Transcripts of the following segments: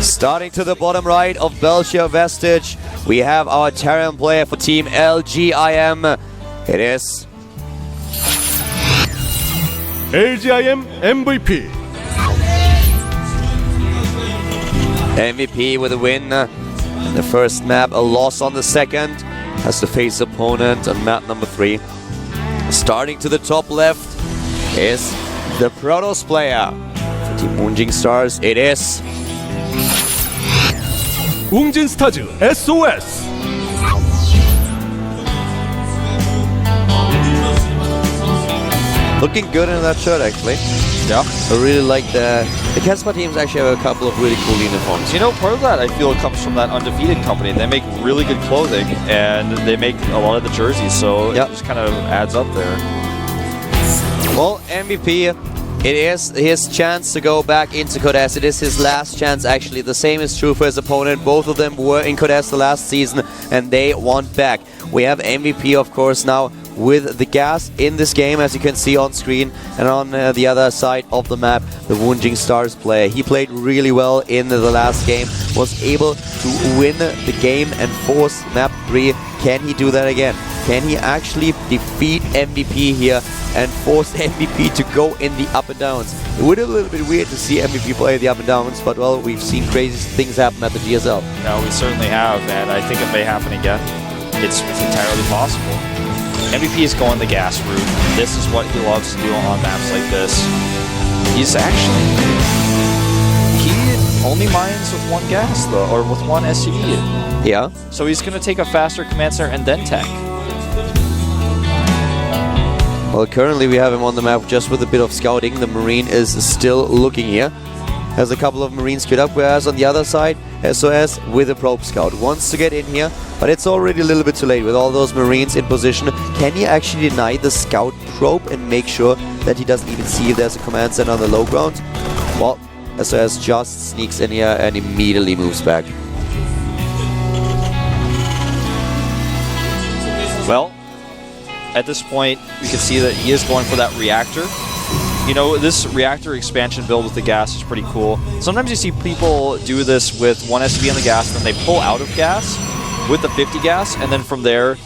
Starting to the bottom right of Belgium Vestige, we have our Terran player for Team LGIM. It is LGIM MVP. MVP with a win in the first map, a loss on the second. Has to face opponent on map number 3. Starting to the top left is the Protoss player for Team Moonjing Stars. It is 웅진 스타즈 SOS. looking good in that shirt, actually. Yeah. I really like the Casper teams actually have a couple of really cool uniforms. You know, part of that I feel comes from that Undefeated company. They make really good clothing and they make a lot of the jerseys, so it just kind of adds up there. Well, MVP, it is his chance to go back into Codes. It is his last chance, actually. The same is true for his opponent. Both of them were in Codes the last season and they want back. We have MVP, of course, now with the gas in this game, as you can see on screen, and on the other side of the map, the Moonjing Stars player. He played really well in the last game, was able to win the game and force map 3. Can he do that again? Can he actually defeat MVP here and force MVP to go in the up and downs? It would be a little bit weird to see MVP play the up and downs, but well, we've seen crazy things happen at the GSL. No, we certainly have, and I think it may happen again. It's entirely possible. MVP is going the gas route. This is what he loves to do on maps like this. He's actually... He only mines with one gas, though, or with one SCV. Yeah. So he's going to take a faster command center and then tech. Well, currently we have him on the map just with a bit of scouting. The Marine is still looking here. Has a couple of Marines queued up, whereas on the other side, SOS with a probe scout wants to get in here, but it's already a little bit too late with all those Marines in position. Can he actually deny the scout probe and make sure that he doesn't even see if there's a command center on the low ground? Well, SOS just sneaks in here and immediately moves back. Well, at this point, you can see that he is going for that reactor. You know, this reactor expansion build with the gas is pretty cool. Sometimes you see people do this with one SV on the gas, and then they pull out of gas with the 50 gas, and then from there,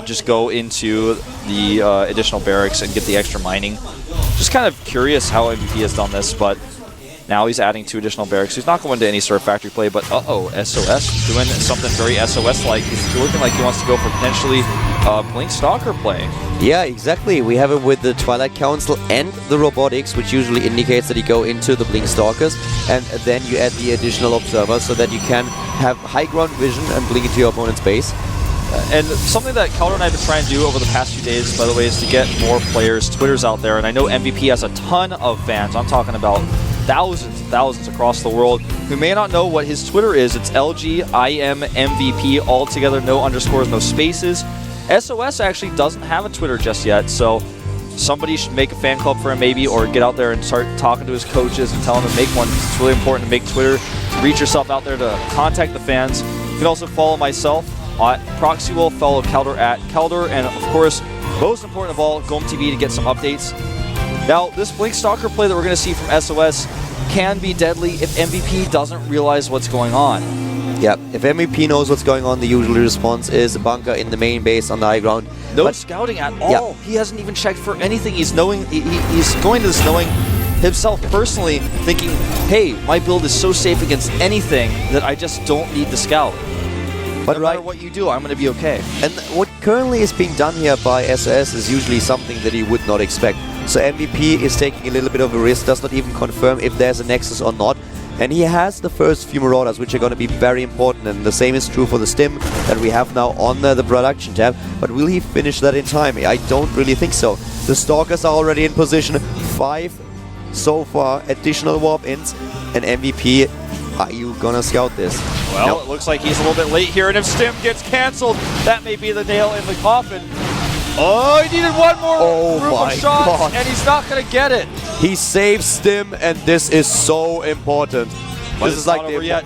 just go into the additional barracks and get the extra mining. Just kind of curious how MVP has done this, but now he's adding 2 additional barracks. He's not going to any sort of factory play, but SOS doing something very SOS-like. He's looking like he wants to go for potentially Blink Stalker play. Yeah, exactly. We have him with the Twilight Council and the robotics, which usually indicates that you go into the Blink Stalkers, and then you add the additional observers so that you can have high ground vision and blink into your opponent's base. And something that Calder and I have been trying to do over the past few days, by the way, is to get more players' Twitters out there. And I know MVP has a ton of fans. I'm talking about thousands and thousands across the world who may not know what his Twitter is. It's LGIMMVP, all together, no underscores, no spaces. SOS actually doesn't have a Twitter just yet, so somebody should make a fan club for him maybe, or get out there and start talking to his coaches and tell him to make one. It's really important to make Twitter, to reach yourself out there, to contact the fans. You can also follow myself at ProxyWolf, follow Calder at Calder, and of course, most important of all, GOMTV to get some updates. Now, this Blink Stalker play that we're going to see from SOS can be deadly if MVP doesn't realize what's going on. Yeah, if MVP knows what's going on, the usual response is a bunker in the main base on the high ground. No scouting at all. Yeah. He hasn't even checked for anything. He's knowing he's going to this knowing himself personally, thinking, hey, my build is so safe against anything that I just don't need to scout. But no matter what you do, I'm going to be okay. And what currently is being done here by SOS is usually something that he would not expect. So MVP is taking a little bit of a risk, does not even confirm if there's a Nexus or not. And he has the first few Marauders, which are going to be very important, and the same is true for the Stim that we have now on the production tab. But will he finish that in time? I don't really think so. The Stalkers are already in position, 5 so far, additional warp-ins, and MVP, are you gonna scout this? Well, nope. It looks like he's a little bit late here, and if Stim gets cancelled, that may be the nail in the coffin. Oh, he needed one more group of shots, and he's not going to get it. He saves Stim, and this is so important. But this is like over yet.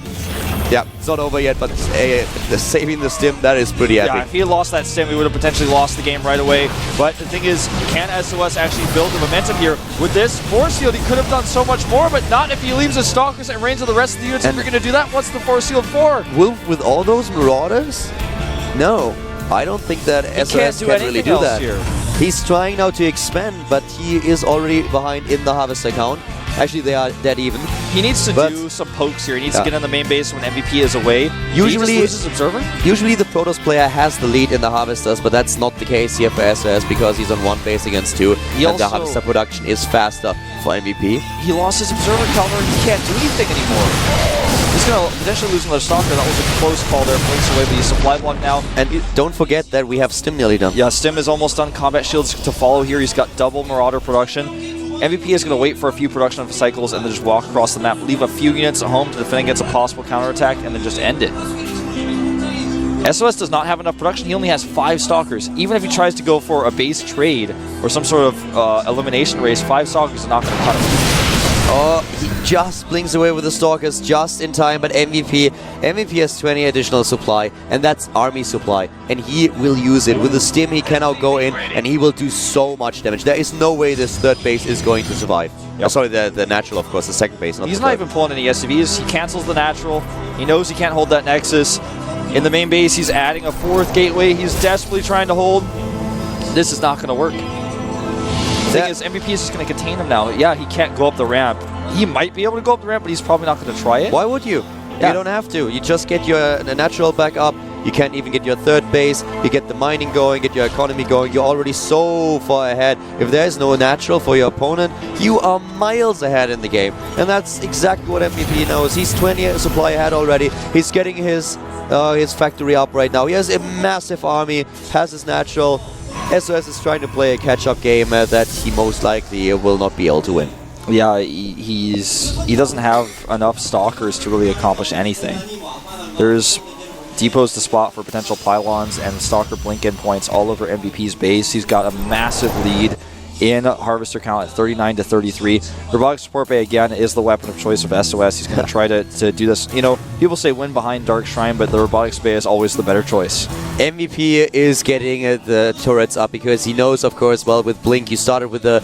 Yeah, it's not over yet, but saving the stim, that is pretty epic. Yeah, if he had lost that stim, we would have potentially lost the game right away. But the thing is, can SOS actually build the momentum here? With this force field, he could have done so much more, but not if he leaves his Stalkers at range of the rest of the units. If you're going to do that, what's the force field for? Wolf with all those Marauders? No, I don't think that SOS can really do that. Here. He's trying now to expand, but he is already behind in the Harvest account. Actually, they are dead even. He needs to do some pokes here. He needs to get on the main base when MVP is away. Usually, he just loses Observer? Usually the Protoss player has the lead in the Harvesters, but that's not the case here for SOS because he's on one base against two, and the Harvester production is faster for MVP. He lost his Observer counter. He can't do anything anymore. He's going to potentially lose another Stalker. That was a close call there. Blinks away, but he's supply block now. And don't forget that we have Stim nearly done. Yeah, Stim is almost done. Combat Shields to follow here. He's got double Marauder production. MVP is going to wait for a few production cycles and then just walk across the map, leave a few units at home to defend against a possible counterattack, and then just end it. SOS does not have enough production. He only has 5 Stalkers. Even if he tries to go for a base trade or some sort of elimination race, 5 Stalkers are not going to cut him. Oh, he just blinks away with the Stalkers just in time, but MVP has 20 additional supply, and that's army supply, and he will use it. With the Stim, he can now go in, and he will do so much damage. There is no way this third base is going to survive. Yep. Oh, sorry, the natural, of course, the second base. He's not even pulling any SCVs. He cancels the natural. He knows he can't hold that Nexus. In the main base, he's adding a 4th gateway. He's desperately trying to hold. This is not going to work. The thing is, MVP is just going to contain him now. Yeah, he can't go up the ramp. He might be able to go up the ramp, but he's probably not going to try it. Why would you? Yeah. You don't have to. You just get your natural back up. You can't even get your third base. You get the mining going, get your economy going. You're already so far ahead. If there's no natural for your opponent, you are miles ahead in the game. And that's exactly what MVP knows. He's 20 supply ahead already. He's getting his factory up right now. He has a massive army, has his natural. SOS is trying to play a catch-up game that he most likely will not be able to win. Yeah, he doesn't have enough Stalkers to really accomplish anything. There's depots to spot for potential pylons and Stalker blink endpoints all over MVP's base. He's got a massive lead in Harvester count at 39 to 33. Robotic Support Bay, again, is the weapon of choice of SOS. He's going to try to do this. You know, people say win behind Dark Shrine, but the Robotics Bay is always the better choice. MVP is getting the turrets up because he knows, of course, well, with Blink, you started with the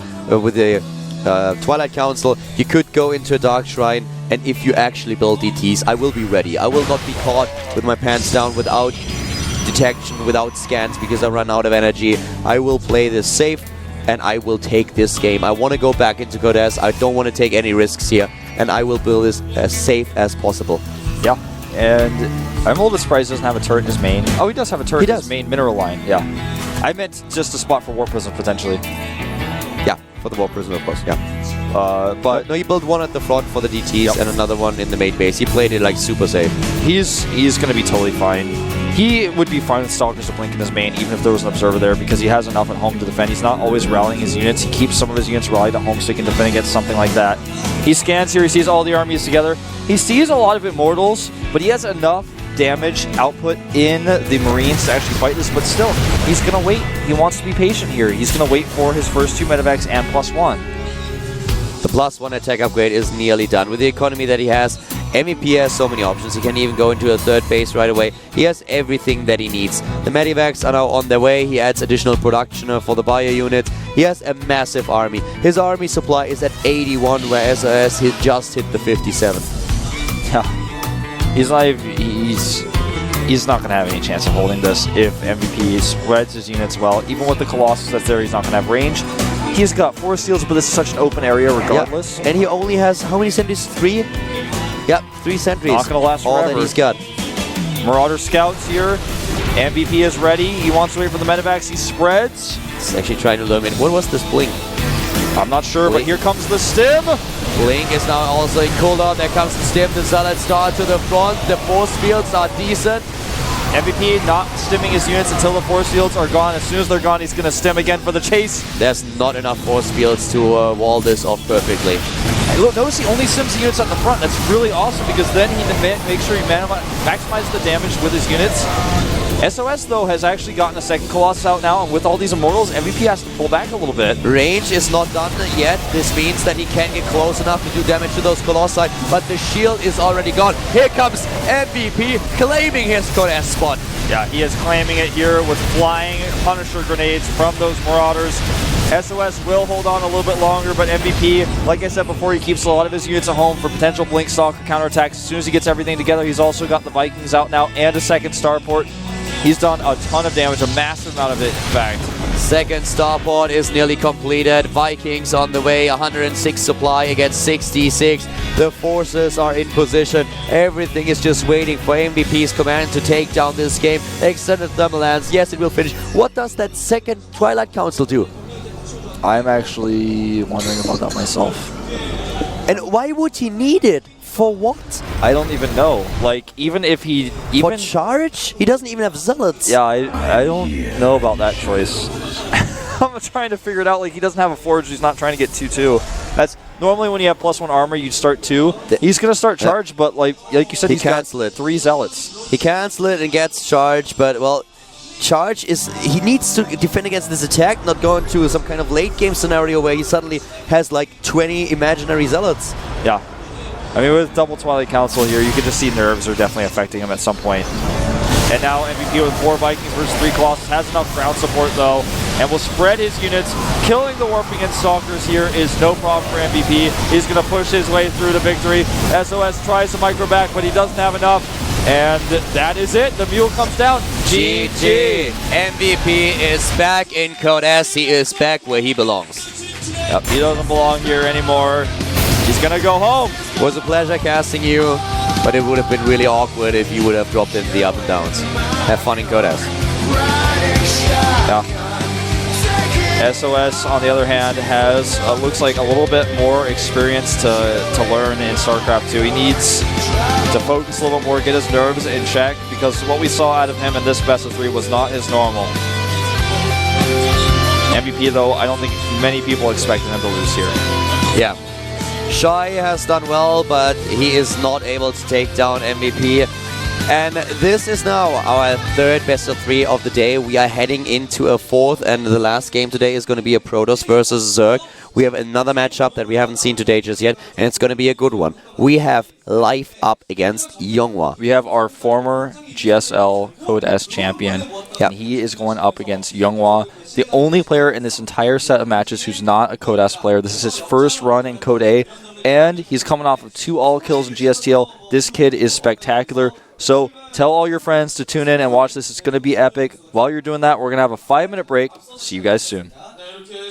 Twilight Council, you could go into a Dark Shrine, and if you actually build DTs, I will be ready. I will not be caught with my pants down without detection, without scans, because I run out of energy. I will play this safe, and I will take this game. I want to go back into Codes. I don't want to take any risks here, and I will build this as safe as possible. Yeah, and I'm a little bit surprised he doesn't have a turret in his main. Oh, he does have a turret in his main mineral line, yeah. I meant just a spot for Warp Prism, potentially. Yeah, for the Warp Prism, of course, yeah. But no, he built one at the front for the DTs and another one in the main base. He played it like super safe. He's going to be totally fine. He would be fine with Stalkers to blink in his main, even if there was an Observer there, because he has enough at home to defend. He's not always rallying his units. He keeps some of his units rallied at home so he can defend against something like that. He scans here. He sees all the armies together. He sees a lot of Immortals, but he has enough damage output in the Marines to actually fight this, but still, he's going to wait. He wants to be patient here. He's going to wait for his first 2 medevacs and +1. The +1 attack upgrade is nearly done. With the economy that he has, MVP has so many options. He can even go into a third base right away. He has everything that he needs. The medivacs are now on their way. He adds additional production for the bio unit. He has a massive army. His army supply is at 81, where SOS just hit the 57. Yeah. He's not going to have any chance of holding this if MVP spreads his units well. Even with the Colossus that's there, he's not going to have range. He's got 4 seals, but this is such an open area regardless. Yeah. And he only has, how many sentries? 3? Yep, 3 sentries. Not going to last all forever. that he's got. Marauder Scouts here. MVP is ready. He wants to wait for the medevacs. He spreads. He's actually trying to eliminate. What was this blink? I'm not sure, but here comes the Stim. Blink is now also in cooldown. There comes the Stim. The Zealot Star to the front. The force fields are decent. MVP not stimming his units until the force fields are gone. As soon as they're gone, he's going to stim again for the chase. There's not enough force fields to wall this off perfectly. Look, notice he only stims the units at the front. That's really awesome because then he can make sure he maximizes the damage with his units. SOS, though, has actually gotten a second Colossus out now, and with all these Immortals, MVP has to pull back a little bit. Range is not done yet. This means that he can get close enough to do damage to those Colossi, but the shield is already gone. Here comes MVP claiming his Code S spot. Yeah, he is claiming it here with flying Punisher grenades from those Marauders. SOS will hold on a little bit longer, but MVP, like I said before, he keeps a lot of his units at home for potential Blink Stalk counterattacks. As soon as he gets everything together, he's also got the Vikings out now and a second starport. He's done a ton of damage, a massive amount of it, in fact. Second starport is nearly completed. Vikings on the way, 106 supply against 66. The forces are in position. Everything is just waiting for MVP's command to take down this game. Extended thermal lance, yes, it will finish. What does that second Twilight Council do? I'm actually wondering about that myself. And why would he need it? For what? I don't even know. Like, even if he... For charge? He doesn't even have zealots. Yeah, I don't know about that choice. I'm trying to figure it out. Like, he doesn't have a forge. He's not trying to get 2-2. That's normally when you have +1 armor, you'd start 2. He's going to start charge, but like you said, he's got 3 zealots. He cancels it and gets charge, but, well... Charge is, he needs to defend against this attack, not go into some kind of late game scenario where he suddenly has like 20 imaginary zealots. Yeah. I mean, with double Twilight Council here, you can just see nerves are definitely affecting him at some point. And now MVP with 4 Vikings versus 3 Colossus has enough ground support though, and will spread his units. Killing the Warping and Stalkers here is no problem for MVP. He's going to push his way through to victory. SOS tries to micro back, but he doesn't have enough. And that is it. The mule comes down. GG. MVP is back in Code S. He is back where he belongs. Yep, he doesn't belong here anymore. He's going to go home. It was a pleasure casting you, but it would have been really awkward if you would have dropped in the up and downs. Have fun in Code S. Yeah. SOS, on the other hand, has looks like a little bit more experience to learn in StarCraft 2. He needs to focus a little bit more, get his nerves in check, because what we saw out of him in this best of 3 was not his normal. MVP, though, I don't think many people expected him to lose here. Yeah. Shy has done well, but he is not able to take down MVP. And this is now our third best of 3 of the day. We are heading into a fourth, and the last game today is going to be a Protoss versus Zerg. We have another matchup that we haven't seen today just yet, and it's going to be a good one. We have Life up against Yonghwa. We have our former GSL Code S champion, and he is going up against Yonghwa, the only player in this entire set of matches who's not a Code S player. This is his first run in Code A, and he's coming off of 2 all kills in GSTL. This kid is spectacular. So tell all your friends to tune in and watch this. It's going to be epic. While you're doing that, we're going to have a 5-minute break. See you guys soon.